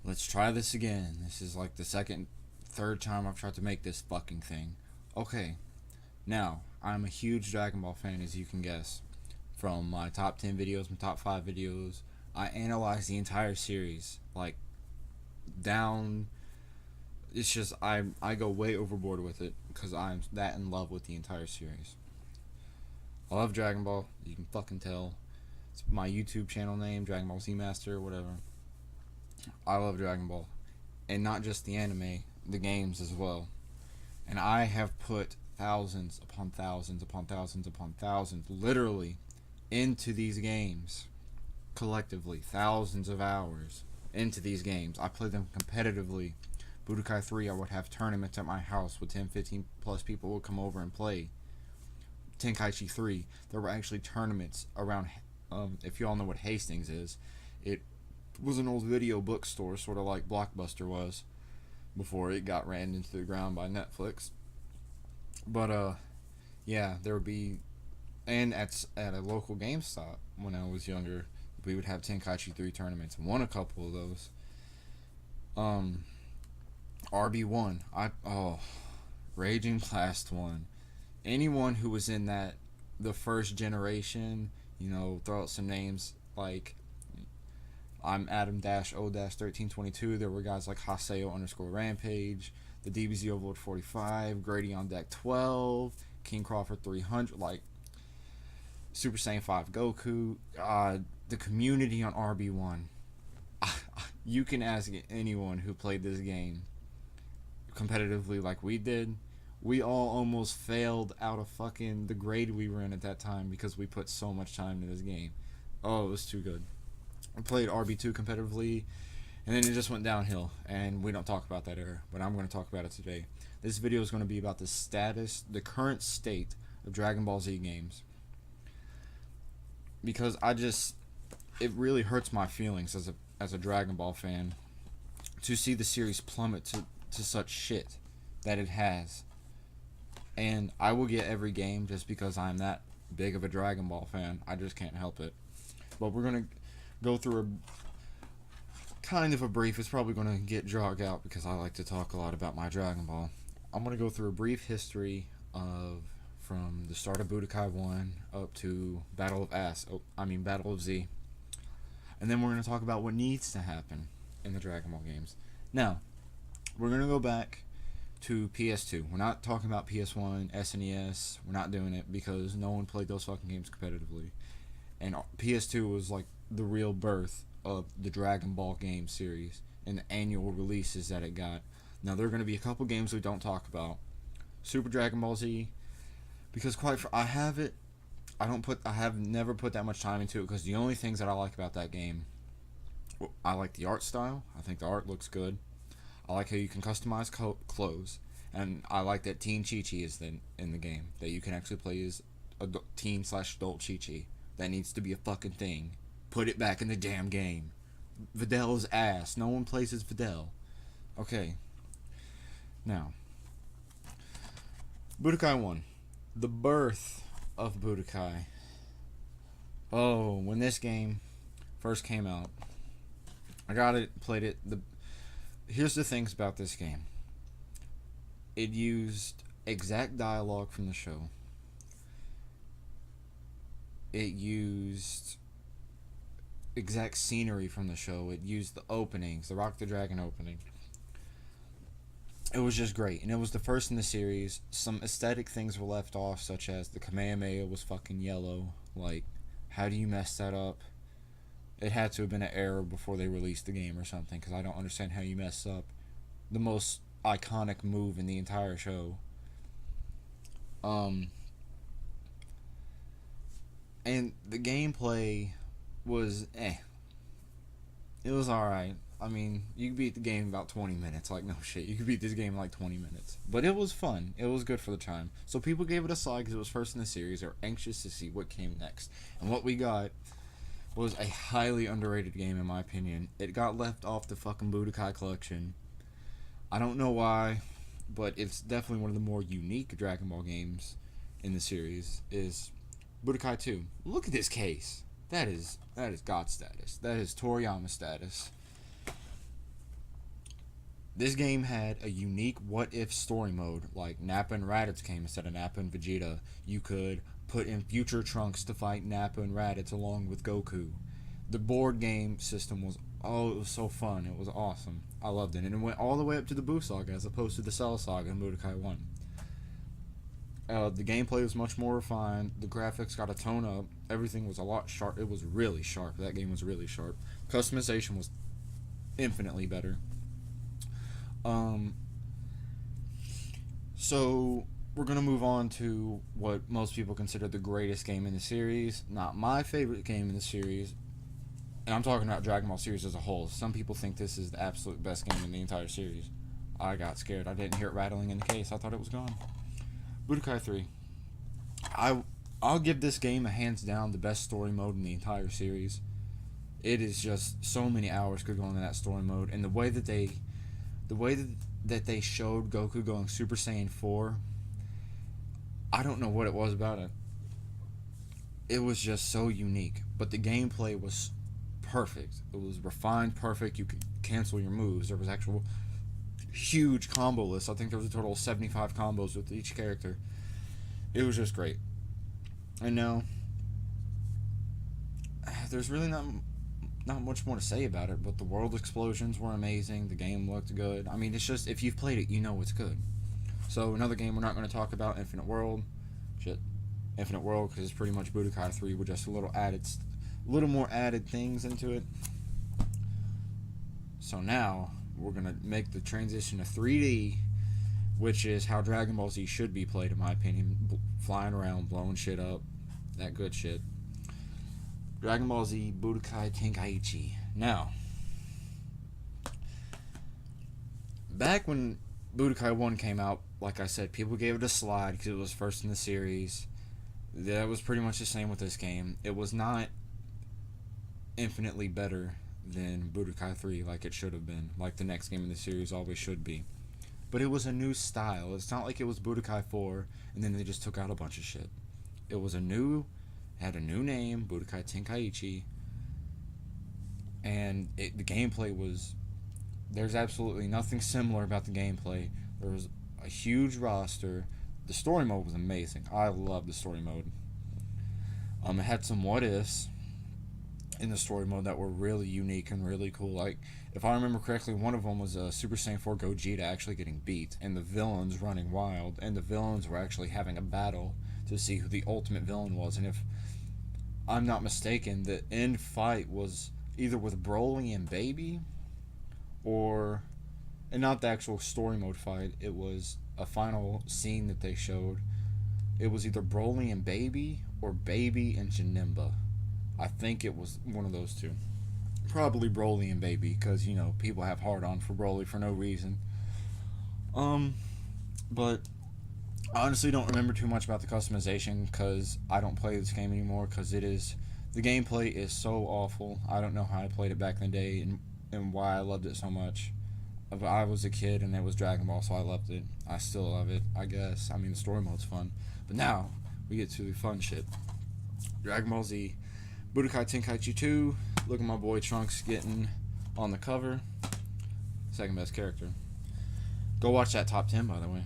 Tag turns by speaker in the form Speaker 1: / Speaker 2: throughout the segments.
Speaker 1: Let's try this again. This is like the third time I've tried to make this fucking thing. Okay, now, I'm a huge Dragon Ball fan, as you can guess. From my top 10 videos, my top 5 videos, I analyze the entire series. Like, down. It's just, I go way overboard with it because I'm that in love with the entire series. I love Dragon Ball, you can fucking tell. It's my YouTube channel name, Dragon Ball Z Master, whatever. I love Dragon Ball. And not just the anime, the games as well. And I have put thousands upon thousands upon thousands upon thousands, literally, into these games. Collectively, thousands of hours into these games. I play them competitively. Budokai 3, I would have tournaments at my house with 10, 15 plus people would come over and play. Tenkaichi 3, there were actually tournaments around, if you all know what Hastings is, it was an old video bookstore, sort of like Blockbuster was, before it got ran into the ground by Netflix. But, yeah, there would be, and at a local GameStop when I was younger, we would have Tenkaichi 3 tournaments, and won a couple of those. RB1, Raging Blast 1. Anyone who was in the first generation, throw out some names like I'm Adam-O-1322. There were guys like Haseo_Rampage, the DBZ Overlord 45, Grady on Deck 12, King Crawford 300, like Super Saiyan 5 Goku. The community on RB1. You can ask anyone who played this game competitively like we did. We all almost failed out of fucking the grade we were in at that time because we put so much time into this game. Oh, it was too good. I played RB2 competitively, and then it just went downhill, and we don't talk about that era, but I'm going to talk about it today. This video is going to be about the current state of Dragon Ball Z games. Because it really hurts my feelings as a Dragon Ball fan to see the series plummet to such shit that it has. And I will get every game just because I'm that big of a Dragon Ball fan. I just can't help it. But we're going to go through a kind of a brief. It's probably going to get dragged out because I like to talk a lot about my Dragon Ball. I'm going to go through a brief history from the start of Budokai 1 up to Battle of Z. And then we're going to talk about what needs to happen in the Dragon Ball games. Now, we're going to go back to PS2. We're not talking about PS1, SNES. We're not doing it because no one played those fucking games competitively. And PS2 was like the real birth of the Dragon Ball game series and the annual releases that it got. Now, there are going to be a couple games we don't talk about. Super Dragon Ball Z, because I have never put that much time into it because the only things that I like about that game, I like the art style. I think the art looks good. I like how you can customize clothes, and I like that Teen Chi-Chi is in the game, that you can actually play as a teen/adult Chi-Chi. That needs to be a fucking thing. Put it back in the damn game. Videl's ass. No one plays as Videl. Okay. Now, Budokai 1. The birth of Budokai. Oh, when this game first came out, I got it, played it. Here's the things about this game. It used exact dialogue from the show. It used exact scenery from the show. It used the openings, the Rock the Dragon opening. It was just great, and it was the first in the series. Some aesthetic things were left off, such as the Kamehameha was fucking yellow. Like, how do you mess that up? It had to have been an error before they released the game or something, because I don't understand how you mess up the most iconic move in the entire show. And the gameplay was It was alright. I mean, you could beat the game in about 20 minutes. Like, no shit. You could beat this game in like 20 minutes. But it was fun. It was good for the time. So people gave it a slide because it was first in the series. They were anxious to see what came next. And what we got was a highly underrated game, in my opinion. It got left off the fucking Budokai collection. I don't know why, but it's definitely one of the more unique Dragon Ball games in the series. Is Budokai 2. Look at this case. That is God status. That is Toriyama status. This game had a unique what if story mode, like Nappa and Raditz came instead of Nappa and Vegeta. You could put in future Trunks to fight Nappa and Raditz along with Goku. The board game system was, oh, it was so fun. It was awesome. I loved it. And it went all the way up to the Buu Saga as opposed to the Cell Saga in Budokai 1. The gameplay was much more refined. The graphics got a tone up. Everything was a lot sharp. It was really sharp. That game was really sharp. Customization was infinitely better. Um, so we're gonna move on to what most people consider the greatest game in the series. Not my favorite game in the series, and I'm talking about Dragon Ball series as a whole. Some people think this is the absolute best game in the entire series. I got scared. I didn't hear it rattling in the case. I thought it was gone. Budokai 3. I'll give this game a hands down the best story mode in the entire series. It is just so many hours could go into that story mode, and the way that they showed Goku going Super Saiyan 4, I don't know what it was about it. It was just so unique, but the gameplay was perfect. It was refined, perfect. You could cancel your moves. There was actual huge combo lists. I think there was a total of 75 combos with each character. It was just great. And now, there's really not much more to say about it, but the world explosions were amazing. The game looked good. I mean, it's just, if you've played it, you know it's good. So another game we're not going to talk about, Infinite World. Infinite World, because it's pretty much Budokai 3 with just a little more added things into it. So now we're going to make the transition to 3D, which is how Dragon Ball Z should be played, in my opinion. Flying around, blowing shit up, that good shit. Dragon Ball Z Budokai Tenkaichi. Now, back when Budokai 1 came out, like I said, people gave it a slide because it was first in the series. That was pretty much the same with this game. It was not infinitely better than Budokai 3 like it should have been, like the next game in the series always should be. But it was a new style. It's not like it was Budokai 4 and then they just took out a bunch of shit. It was had a new name, Budokai Tenkaichi, and the gameplay was, there's absolutely nothing similar about the gameplay. There was a huge roster. The story mode was amazing. I love the story mode. It had some what ifs in the story mode that were really unique and really cool. Like, if I remember correctly, one of them was Super Saiyan 4 Gogeta actually getting beat and the villains running wild, and the villains were actually having a battle to see who the ultimate villain was. And if I'm not mistaken, the end fight was either with Broly and Baby, and not the actual story mode fight, it was a final scene that they showed. It was either Broly and Baby or Baby and Janemba. I think it was one of those two. Probably Broly and Baby, because, you know, people have hard on for Broly for no reason. But I honestly don't remember too much about the customization because I don't play this game anymore, because the gameplay is so awful. I don't know how I played it back in the day and why I loved it so much. But I was a kid and it was Dragon Ball, so I loved it. I still love it, I guess. I mean, the story mode's fun. But now we get to the fun shit. Dragon Ball Z Budokai Tenkaichi 2. Look at my boy Trunks getting on the cover. Second best character. Go watch that top 10, by the way.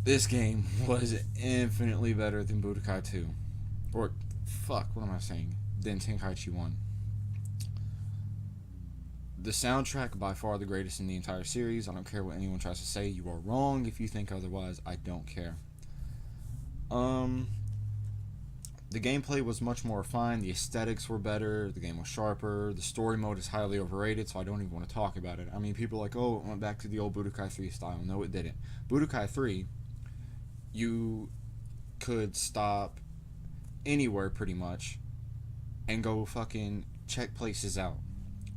Speaker 1: This game was infinitely better than Budokai 2. Or, fuck, what am I saying? Than Tenkaichi 1. The soundtrack, by far the greatest in the entire series. I don't care what anyone tries to say. You are wrong if you think otherwise. I don't care. The gameplay was much more refined. The aesthetics were better. The game was sharper. The story mode is highly overrated, so I don't even want to talk about it. I mean, people are like, oh, it went back to the old Budokai 3 style. No, it didn't. Budokai 3, you could stop anywhere pretty much and go fucking check places out.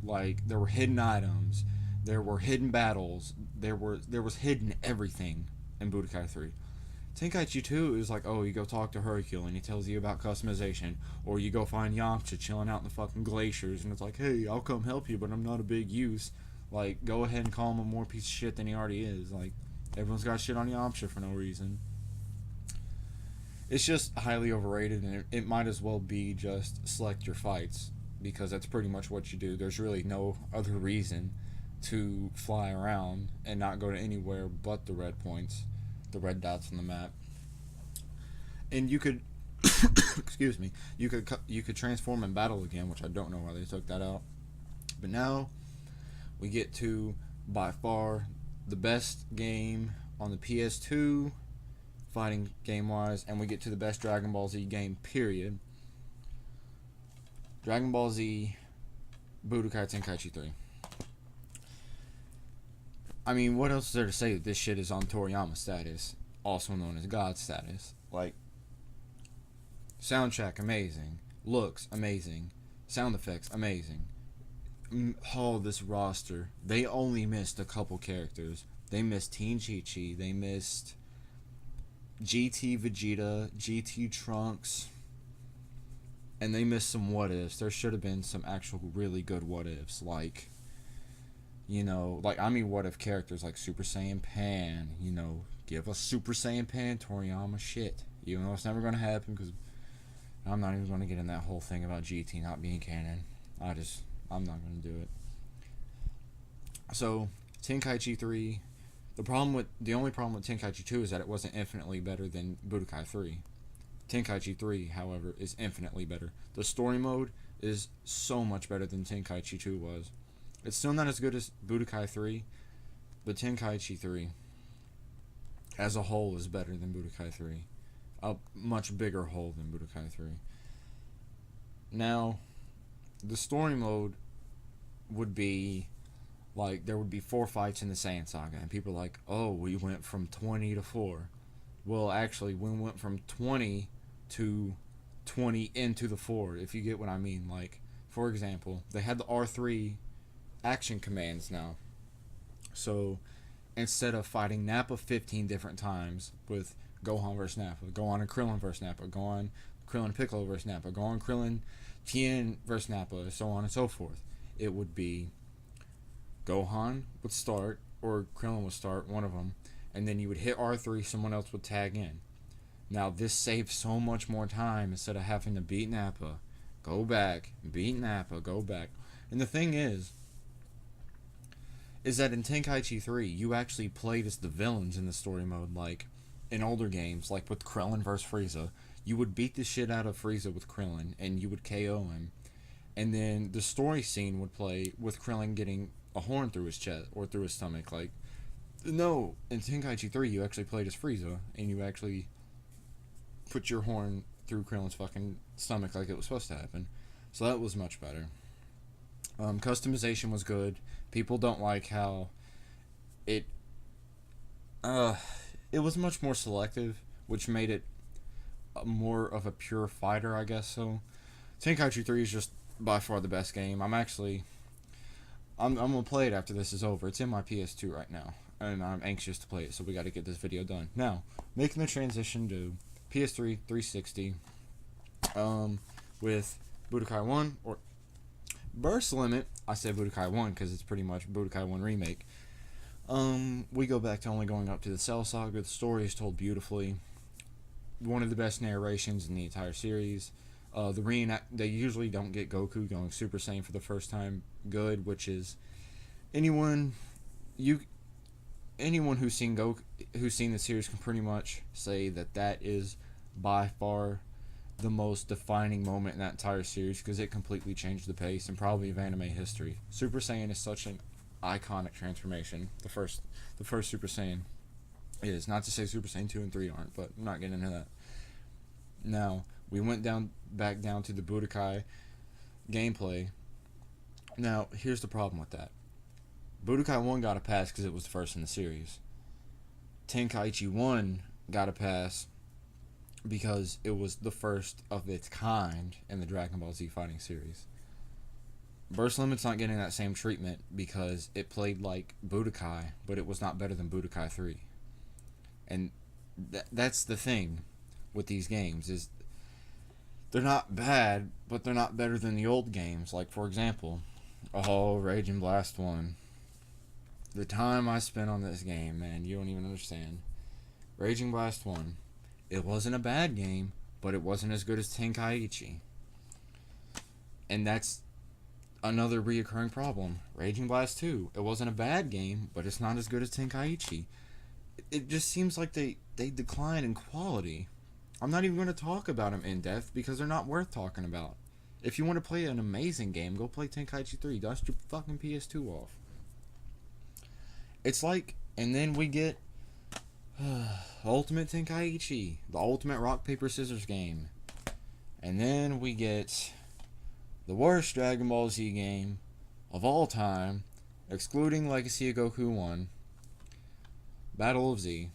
Speaker 1: Like, there were hidden items, there were hidden battles, there was hidden everything in Budokai 3. Tenkaichi 2 is like, oh, you go talk to Hercule and he tells you about customization, or you go find Yamcha chilling out in the fucking glaciers and it's like, hey, I'll come help you, but I'm not a big use. Like, go ahead and call him a more piece of shit than he already is. Like, everyone's got shit on Yamcha for no reason. It's just highly overrated, and it might as well be just select your fights. because that's pretty much what you do. There's really no other reason to fly around and not go to anywhere but the red points, the red dots on the map. And you could, excuse me, you could transform in battle again, which I don't know why they took that out. But now we get to by far the best game on the PS2, fighting game wise, and we get to the best Dragon Ball Z game, period. Dragon Ball Z Budokai Tenkaichi 3. I mean, what else is there to say that this shit is on Toriyama status, also known as God status? Like, soundtrack amazing, looks amazing, sound effects amazing. Oh, this roster, they only missed a couple characters. They missed Teen Chi-Chi, they missed GT Vegeta, GT Trunks, and they missed some what ifs. There should have been some actual really good what ifs, like, you know, like, I mean, what if characters like Super Saiyan Pan, you know, give us Super Saiyan Pan, Toriyama, shit. You know, it's never going to happen, because I'm not even going to get in that whole thing about GT not being canon. I'm not going to do it. So, Tenkaichi 3, the only problem with Tenkaichi 2 is that it wasn't infinitely better than Budokai 3. Tenkaichi 3, however, is infinitely better. The story mode is so much better than Tenkaichi 2 was. It's still not as good as Budokai 3, but Tenkaichi 3 as a whole is better than Budokai 3. A much bigger whole than Budokai 3. Now, the story mode would be like, there would be 4 fights in the Saiyan Saga, and people are like, oh, we went from 20 to 4. Well, actually, we went from 20 to 20 into the 4, if you get what I mean. Like, for example, they had the R3 action commands now. So, instead of fighting Nappa 15 different times with Gohan versus Nappa, Gohan and Krillin versus Nappa, Gohan, Krillin Piccolo versus Nappa, Gohan, Krillin, Tien versus Nappa, so on and so forth, it would be Gohan would start, or Krillin would start, one of them, and then you would hit R3, someone else would tag in. Now, this saves so much more time instead of having to beat Nappa, go back, beat Nappa, go back. And the thing is that in Tenkaichi 3, you actually played as the villains in the story mode. Like, in older games, like with Krillin vs. Frieza, you would beat the shit out of Frieza with Krillin, and you would KO him. And then the story scene would play with Krillin getting a horn through his chest, or through his stomach. Like, no, in Tenkaichi 3, you actually played as Frieza, and you actually put your horn through Krillin's fucking stomach like it was supposed to happen. So that was much better. Customization was good. People don't like how it was much more selective, which made it more of a pure fighter, I guess. So Tenkaichi 3 is just by far the best game. I'm gonna play it after this is over. It's in my PS2 right now, and I'm anxious to play it, so we got to get this video done. Now, making the transition to PS3 360 with Budokai 1, or Burst Limit. I said Budokai 1 because it's pretty much Budokai 1 remake. We go back to only going up to the Cell Saga. The story is told beautifully. One of the best narrations in the entire series. They usually don't get Goku going Super Saiyan for the first time good, which is anyone who's seen the series can pretty much say that is by far the most defining moment in that entire series, because it completely changed the pace and probably of anime history. Super Saiyan is such an iconic transformation. The first Super Saiyan is, not to say Super Saiyan 2 and 3 aren't, but I'm not getting into that. Now, we went back down to the Budokai gameplay. Now, here's the problem with that. Budokai 1 got a pass because it was the first in the series. Tenkaichi 1 got a pass because it was the first of its kind in the Dragon Ball Z fighting series. Burst Limit's not getting that same treatment because it played like Budokai, but it was not better than Budokai 3. And that's the thing with these games, is they're not bad, but they're not better than the old games. Like, for example, Raging Blast 1. The time I spent on this game, man, you don't even understand. Raging Blast 1. It wasn't a bad game, but it wasn't as good as Tenkaichi. And that's Another reoccurring problem. Raging Blast 2. It wasn't a bad game, but it's not as good as Tenkaichi. It just seems like they decline in quality. I'm not even going to talk about them in depth because they're not worth talking about. If you want to play an amazing game, go play Tenkaichi 3. Dust your fucking PS2 off. It's like, and then we get Ultimate Tenkaichi, the ultimate rock, paper, scissors game. And then we get the worst Dragon Ball Z game of all time, excluding Legacy of Goku 1, Battle of Z.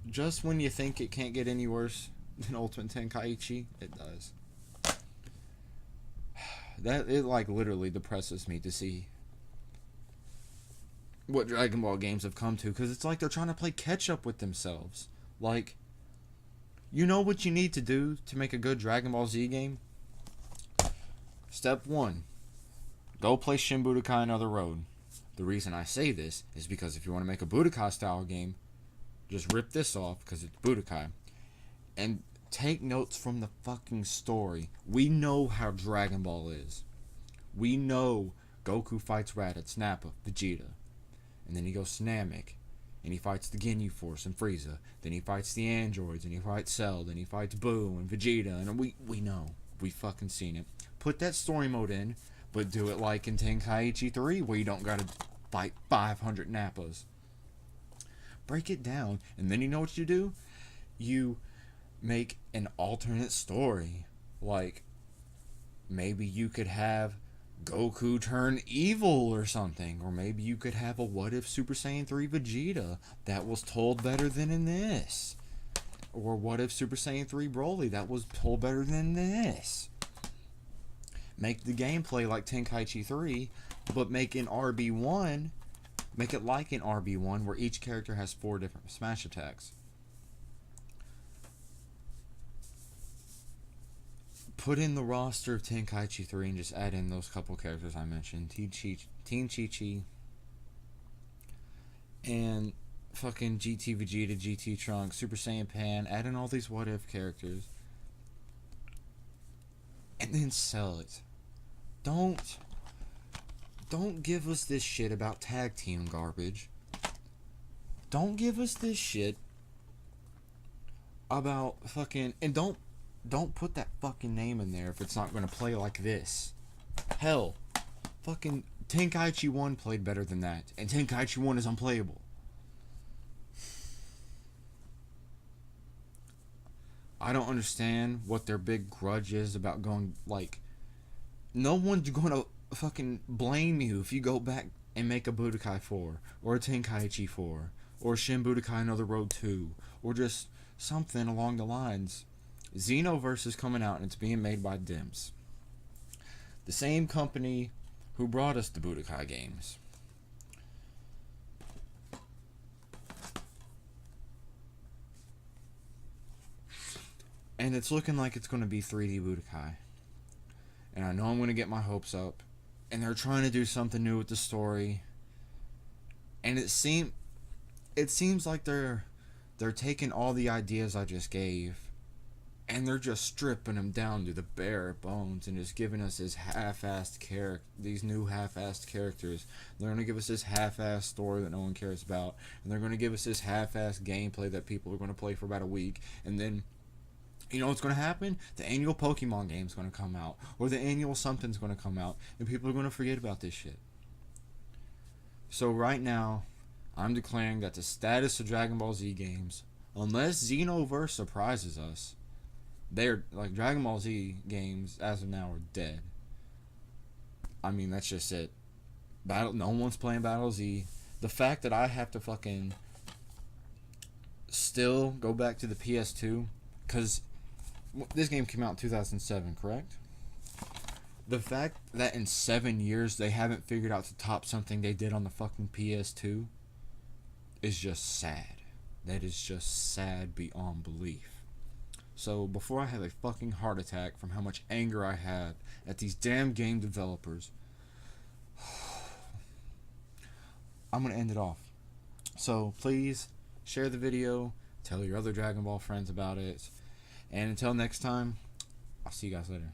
Speaker 1: Just when you think it can't get any worse than Ultimate Tenkaichi, it does. That, it like literally depresses me to see what Dragon Ball games have come to, because it's like they're trying to play catch up with themselves. Like, you know what you need to do to make a good Dragon Ball Z game? Step 1. Go play Shin Budokai Another Road. The reason I say this is because if you want to make a Budokai style game, just rip this off because it's Budokai. And take notes from the fucking story. We know how Dragon Ball is. We know Goku fights Raditz, Nappa, Vegeta. And then he goes to Namek. And he fights the Ginyu Force and Frieza. Then he fights the androids. And he fights Cell. Then he fights Boo and Vegeta. And we know. We fucking seen it. Put that story mode in. But do it like in Tenkaichi 3 where you don't gotta fight 500 Nappas. Break it down. And then you know what you do? You make an alternate story. Like, maybe you could have Goku turn evil or something. Or maybe you could have a what if Super Saiyan 3 Vegeta that was told better than in this. Or what if Super Saiyan 3 Broly that was told better than this. Make the gameplay like Tenkaichi 3, but make an RB1, make it like an RB1 where each character has 4 different smash attacks. Put in the roster of Tenkaichi 3 and just add in those couple characters I mentioned. Team Chi-Chi and fucking GT Vegeta, GT Trunks, Super Saiyan Pan. Add in all these what if characters. And then sell it. Don't give us this shit about tag team garbage. Don't give us this shit about fucking... And don't put that fucking name in there if it's not going to play like this. Hell, fucking Tenkaichi 1 played better than that. And Tenkaichi 1 is unplayable. I don't understand what their big grudge is about going, like... No one's going to fucking blame you if you go back and make a Budokai 4. Or a Tenkaichi 4. Or Shin Budokai Another Road 2. Or just something along the lines. Xenoverse is coming out and it's being made by Dims. The same company who brought us the Budokai games. And it's looking like it's going to be 3D Budokai. And I know I'm going to get my hopes up. And they're trying to do something new with the story. And it seems like they're taking all the ideas I just gave and they're just stripping them down to the bare bones and just giving us this half-assed these new half-assed characters. They're going to give us this half-assed story that no one cares about, and they're going to give us this half-assed gameplay that people are going to play for about a week, and then you know what's going to happen? The annual Pokemon game is going to come out, or the annual something's going to come out, and people are going to forget about this shit. So right now, I'm declaring that the status of Dragon Ball Z games, unless Xenoverse surprises us, they're like Dragon Ball Z games as of now are dead. I mean, that's just it. No one's playing Battle Z. The fact that I have to fucking still go back to the PS2, because this game came out in 2007, correct? The fact that in 7 years they haven't figured out to top something they did on the fucking PS2 is just sad. That is just sad beyond belief. So before I have a fucking heart attack from how much anger I have at these damn game developers, I'm going to end it off. So please share the video, tell your other Dragon Ball friends about it, and until next time, I'll see you guys later.